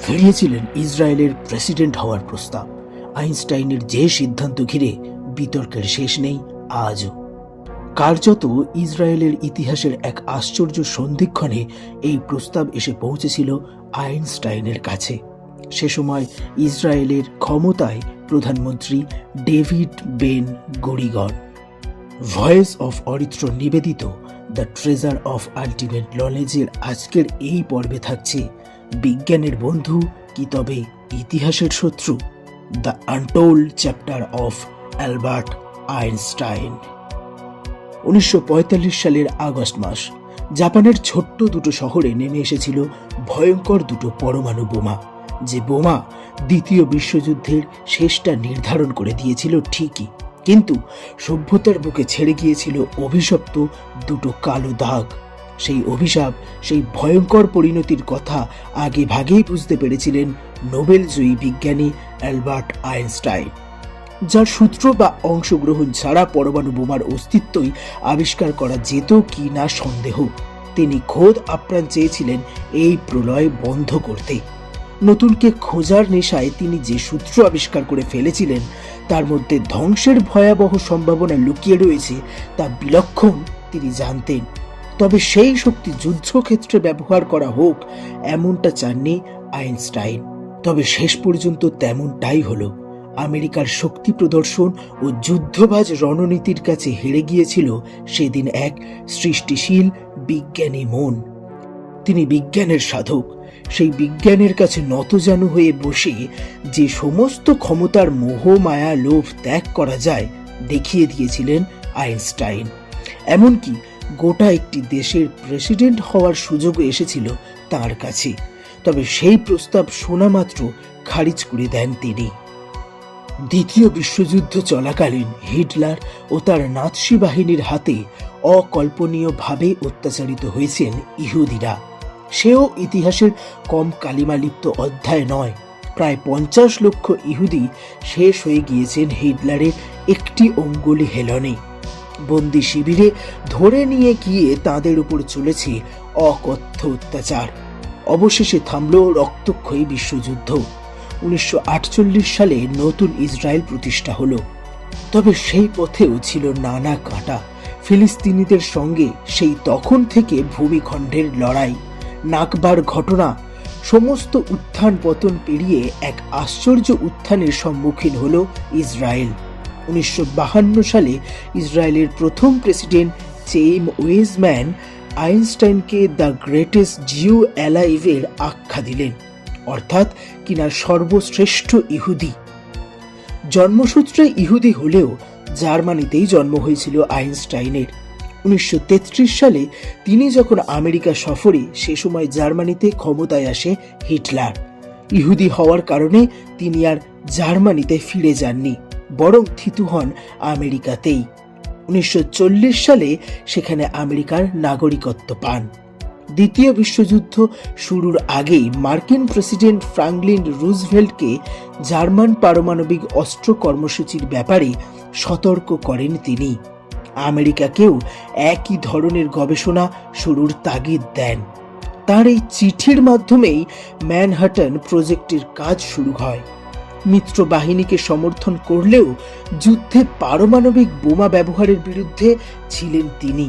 ফিরিয়েছিলেন ইসরায়েলের প্রেসিডেন্ট হওয়ার প্রস্তাব। আইনস্টাইনের যে সিদ্ধান্ত ঘিরে বিতর্কের শেষ নেই আজও। কার্যত ইসরায়েলের ইতিহাসের এক আশ্চর্য সন্ধিক্ষণে এই প্রস্তাব এসে পৌঁছেছিল আইনস্টাইনের কাছে। সে সময় ইসরায়েলের ক্ষমতায় প্রধানমন্ত্রী David Ben Gurion. Voice of Aritra নিবেদিত দ্য ট্রেজার অফ আল্টিমেট নলেজের আজকের এই পর্বে থাকছে বিজ্ঞানের বন্ধু কি তবে ইতিহাসের শত্রু, the untold chapter of Albert Einstein. 1945 সালের আগস্ট মাস জাপানের ছোট্ট দুটো শহরে নেমে এসেছিল ভয়ঙ্কর দুটো পরমাণু বোমা। যে বোমা দ্বিতীয় বিশ্বযুদ্ধের শেষটা নির্ধারণ করে দিয়েছিল ঠিকই, কিন্তু সভ্যতার বুকে ছেড়ে গিয়েছিল অভিশপ্ত দুটো কালো দাগ। সেই অভিশাপ, সেই ভয়ঙ্কর পরিণতির কথা আগে ভাগেই বুঝতে পেরেছিলেন নোবেলজয়ী বিজ্ঞানী অ্যালবার্ট আইনস্টাইন, যার সূত্র বা অংশগ্রহণ ছাড়া পরমাণু বোমার অস্তিত্বই আবিষ্কার করা যেত কি না সন্দেহ। তিনি খোদ আপ্রাণ চেয়েছিলেন এই প্রলয় বন্ধ করতে। নতুনকে খোঁজার নেশায় তিনি যে সূত্র আবিষ্কার করে ফেলেছিলেন তার মধ্যে ধ্বংসের ভয়াবহ সম্ভাবনা লুকিয়ে রয়েছে তা বিলক্ষণ তিনি জানতেন। তবে সেই শক্তি যুদ্ধক্ষেত্রে ব্যবহার করা হোক এমনটা চাননি আইনস্টাইন। তবে শেষ পর্যন্ত তেমনটাই হলো। আমেরিকার শক্তি প্রদর্শন ও যুদ্ধবাজ রণনীতির কাছে হেরে গিয়েছিল সেদিন এক সৃষ্টিশীল বিজ্ঞানী মন। তিনি বিজ্ঞানের সাধক, সেই বিজ্ঞানের কাছে নতজানু হয়ে বসে যে সমস্ত ক্ষমতার মোহ মায়া লোভ ত্যাগ করা যায় দেখিয়ে দিয়েছিলেন আইনস্টাইন। এমনকি গোটা একটি দেশের প্রেসিডেন্ট হওয়ার সুযোগও এসেছিল তার কাছে। তবে সেই প্রস্তাব শোনা মাত্র খারিজ করে দেন তিনি। দ্বিতীয় বিশ্বযুদ্ধ চলাকালীন হিটলার ও তার নাৎসি বাহিনীর হাতে অকল্পনীয়ভাবে অত্যাচারিত হয়েছেন ইহুদিরা। সেও ইতিহাসের কম কালিমালিপ্ত অধ্যায় নয়। প্রায় 50 লক্ষ ইহুদি শেষ হয়ে গিয়েছেন হিটলারের একটি অঙ্গুলি হেলনে। বন্দি শিবিরে ধরে নিয়ে গিয়ে তাদের উপর চলেছে অকথ্য অত্যাচার। অবশেষে থামল রক্তক্ষয়ী বিশ্বযুদ্ধ। 1948 সালে নতুন ইসরায়েল প্রতিষ্ঠা হলো। তবে সেই পথেও ছিল নানা কাঁটা। ফিলিস্তিনিদের সঙ্গে সেই তখন থেকে ভূমিখণ্ডের লড়াই, নাকবার ঘটনা, সমস্ত উত্থান পতন পেরিয়ে এক আশ্চর্য উত্থানের সম্মুখীন হল ইসরায়েল। 1952 সালে ইসরায়েলের প্রথম প্রেসিডেন্ট চেইম ওয়েজম্যান আইনস্টাইনকে দ্য গ্রেটেস্ট জিউ অ্যালাইভের আখ্যা দিলেন, অর্থাৎ কিনা সর্বশ্রেষ্ঠ ইহুদি। জন্মসূত্রে ইহুদি হলেও জার্মানিতেই জন্ম হয়েছিল আইনস্টাইনের। 1933 সালে তিনি যখন আমেরিকা সফরে, সে সময় জার্মানিতে ক্ষমতায় আসে হিটলার। ইহুদি হওয়ার কারণে তিনি আর জার্মানিতে ফিরে যাননি, বরং থিতু হন আমেরিকাতেই। 1940 সালে সেখানে আমেরিকার নাগরিকত্ব পান। দ্বিতীয় বিশ্বযুদ্ধ শুরুর আগেই মার্কিন প্রেসিডেন্ট ফ্রাঙ্কলিন রুজভেল্টকে জার্মান পারমাণবিক অস্ত্র কর্মসূচির ব্যাপারে সতর্ক করেন তিনি। আমেরিকাকেও একই ধরনের গবেষণা শুরুর তাগিদ দেন। তার এই চিঠির মাধ্যমেই ম্যানহাটন প্রজেক্টের কাজ শুরু হয়। মিত্র বাহিনীকে সমর্থন করলেও যুদ্ধে পারমাণবিক বোমা ব্যবহারের বিরুদ্ধে ছিলেন তিনি।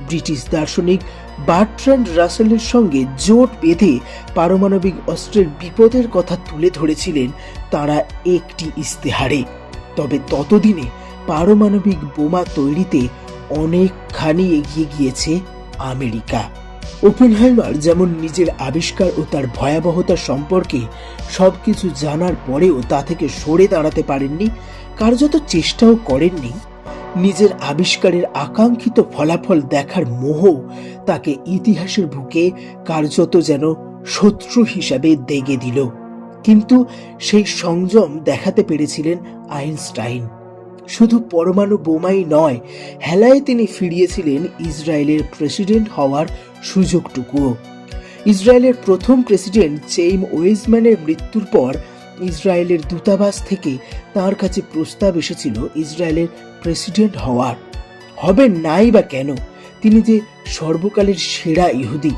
ব্রিটিশ দার্শনিক বার্ট্রান্ড রাসেলের সঙ্গে জোট বেঁধে পারমাণবিক অস্ত্রের বিপদের কথা তুলে ধরেছিলেন তারা একটি ইস্তেহারে। তবে ততদিনে পারমাণবিক বোমা তৈরিতে অনেকখানি এগিয়ে গিয়েছে আমেরিকা। ওপেনহাইমার যেমন নিজের আবিষ্কার ও তার ভয়াবহতা সম্পর্কে সবকিছু জানার পরেও তা থেকে সরে দাঁড়াতে পারেননি, কার্যত চেষ্টাও করেননি। নিজের আবিষ্কারের আকাঙ্ক্ষিত ফলাফল দেখার মোহ তাকে ইতিহাসের বুকে কার্যত যেন শত্রু হিসাবে দেগে দিল। কিন্তু সেই সংযম দেখাতে পেরেছিলেন আইনস্টাইন। শুধু পরমাণু বোমাই নয়, হেলায় তিনি ফিরিয়েছিলেন ইসরায়েলের প্রেসিডেন্ট হওয়ার সুযোগটুকুও। ইসরায়েলের প্রথম প্রেসিডেন্ট চেইম ওয়েজম্যানের মৃত্যুর পর ইসরায়েলের দূতাবাস থেকে তার কাছে প্রস্তাব এসেছিল ইসরায়েলের প্রেসিডেন্ট হওয়ার। হবেন নাই বা কেন, তিনি যে সর্বকালের সেরা ইহুদি।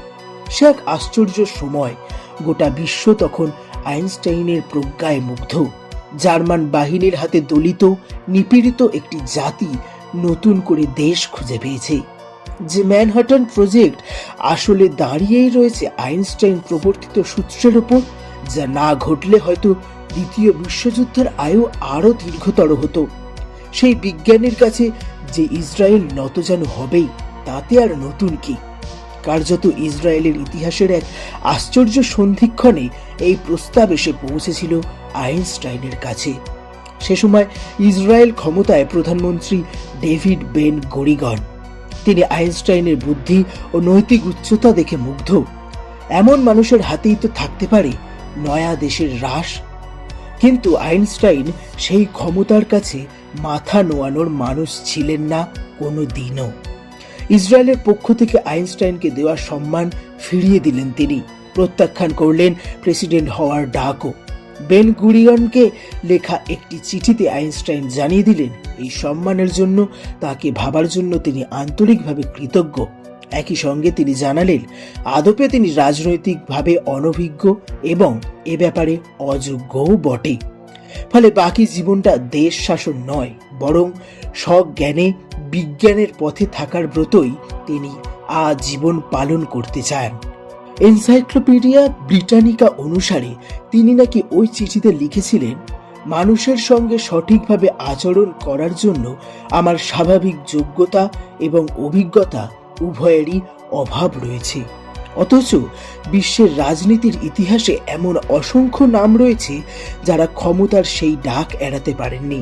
সে এক আশ্চর্য সময়। গোটা বিশ্ব তখন আইনস্টাইনের প্রজ্ঞায় মুগ্ধ। জার্মান বাহিনীর হাতে দলিত, নিপীড়িত একটি জাতি নতুন করে দেশ খুঁজে পেয়েছে। যে ম্যানহাটন প্রজেক্ট আসলে দাঁড়িয়েই রয়েছে আইনস্টাইন প্রবর্তিত সূত্রের ওপর, যা না ঘটলে হয়তো দ্বিতীয় বিশ্বযুদ্ধের আয়ু আরো দীর্ঘতর হতো। সেই বিজ্ঞানীর কাছে যে ইসরায়েল নতজানু হবেই, তাতে আর নতুন কি? কার্যত ইসরায়েলের ইতিহাসের এক আশ্চর্য সন্ধিক্ষণে এই প্রস্তাব এসে পৌঁছেছিল আইনস্টাইনের কাছে। সে সময় ইসরায়েল ক্ষমতায় প্রধানমন্ত্রী ডেভিড বেন গরিগন। তিনি আইনস্টাইনের বুদ্ধি ও নৈতিক উচ্চতা দেখে মুগ্ধ। এমন মানুষের হাতেই তো থাকতে পারে নয়া দেশের রাশ। কিন্তু আইনস্টাইন সেই ক্ষমতার কাছে মাথা নোয়ানোর মানুষ ছিলেন না কোনো দিনও। ইসরায়েলের পক্ষ থেকে আইনস্টাইনকে দেওয়া সম্মান ফিরিয়ে দিলেন তিনি, প্রত্যাখ্যান করলেন প্রেসিডেন্ট হওয়ার ডাকও। বেন গুরিয়নকে লেখা একটি চিঠিতে আইনস্টাইন জানিয়ে দিলেন এই সম্মানের জন্য তাকে ভাবার জন্য তিনি আন্তরিকভাবে কৃতজ্ঞ। একই সঙ্গে তিনি জানালেন আদপে তিনি রাজনৈতিকভাবে অনভিজ্ঞ এবং এ ব্যাপারে অযোগ্যও বটে। ফলে বাকি জীবনটা দেশ শাসন নয়, বরং সজ্ঞানে বিজ্ঞানের পথে থাকার ব্রতই তিনি আজীবন পালন করতে চান। এনসাইক্লোপিডিয়া ব্রিটানিকা অনুসারে তিনি নাকি ওই চিঠিতে লিখেছিলেন, মানুষের সঙ্গে সঠিকভাবে আচরণ করার জন্য আমার স্বাভাবিক যোগ্যতা এবং অভিজ্ঞতা উভয়েরই অভাব রয়েছে। অথচ বিশ্বের রাজনীতির ইতিহাসে এমন অসংখ্য নাম রয়েছে যারা ক্ষমতার সেই ডাক এড়াতে পারেননি।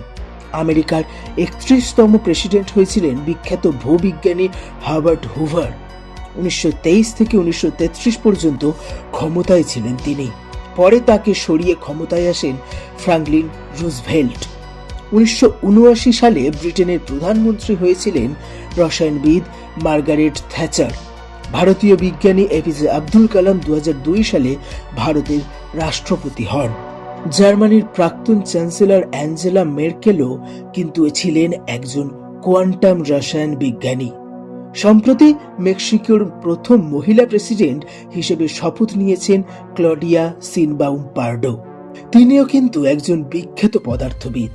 আমেরিকার 31তম প্রেসিডেন্ট হয়েছিলেন বিখ্যাত ভূবিজ্ঞানী হার্বার্ট হুভার। 1923 থেকে 1933 পর্যন্ত ক্ষমতায় ছিলেন তিনি। পরে তাকে সরিয়ে ক্ষমতায় আসেন ফ্রাঙ্কলিন রুজভেল্ট। 1979 সালে ব্রিটেনের প্রধানমন্ত্রী হয়েছিলেন রসায়নবিদ মার্গারেট থ্যাচার। ভারতীয় বিজ্ঞানী এপিজে আব্দুল কালাম 2002 সালে ভারতের রাষ্ট্রপতি হন। জার্মানির প্রাক্তন চ্যান্সেলর অ্যাঞ্জেলা মেরকেলও কিন্তু ছিলেন একজন কোয়ান্টাম রসায়ন বিজ্ঞানী। সম্প্রতি মেক্সিকোর প্রথম মহিলা প্রেসিডেন্ট হিসেবে শপথ নিয়েছেন ক্লডিয়া সিনবাউম পার্ডো। তিনিও কিন্তু একজন বিখ্যাত পদার্থবিদ।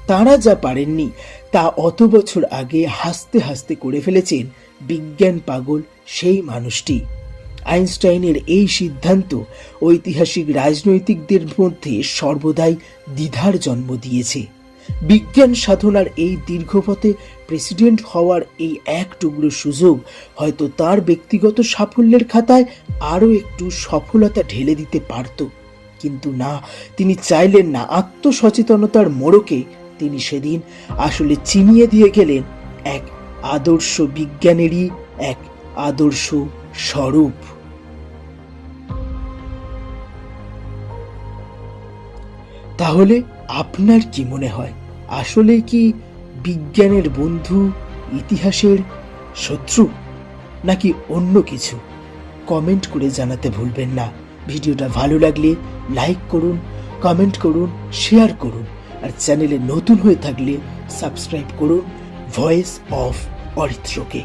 তাঁরা যা পারেননি তা অত বছর আগে হাসতে হাসতে করে ফেলেছেন বিজ্ঞান পাগল সেই মানুষটি। আইনস্টাইনের এই সিদ্ধান্ত ঐতিহাসিক রাজনৈতিকদের মধ্যে সর্বদাই দ্বিধার জন্ম দিয়েছে। বিজ্ঞান সাধনার এই দীর্ঘপথে প্রেসিডেন্ট হওয়ার এই এক টুকরো সুযোগ হয়তো তার ব্যক্তিগত সাফল্যের খাতায় আরও একটু সফলতা ঢেলে দিতে পারত, কিন্তু না, তিনি চাইলেন না। আত্মসচেতনতার মোড়কে তিনি সেদিন আসলে চিনিয়ে দিয়ে গেলেন এক আদর্শ বিজ্ঞানেরই এক আদর্শ স্বরূপ। তাহলে আপনার কি মনে হয়, আসলে কি বিজ্ঞানের বন্ধু ইতিহাসের শত্রু, নাকি অন্য কিছু? কমেন্ট করে জানাতে ভুলবেন না। ভিডিওটা ভালো লাগলে লাইক করুন, কমেন্ট করুন, শেয়ার করুন, আর চ্যানেলে নতুন হয়ে থাকলে সাবস্ক্রাইব করুন ভয়েস অফ অরিত্রকে।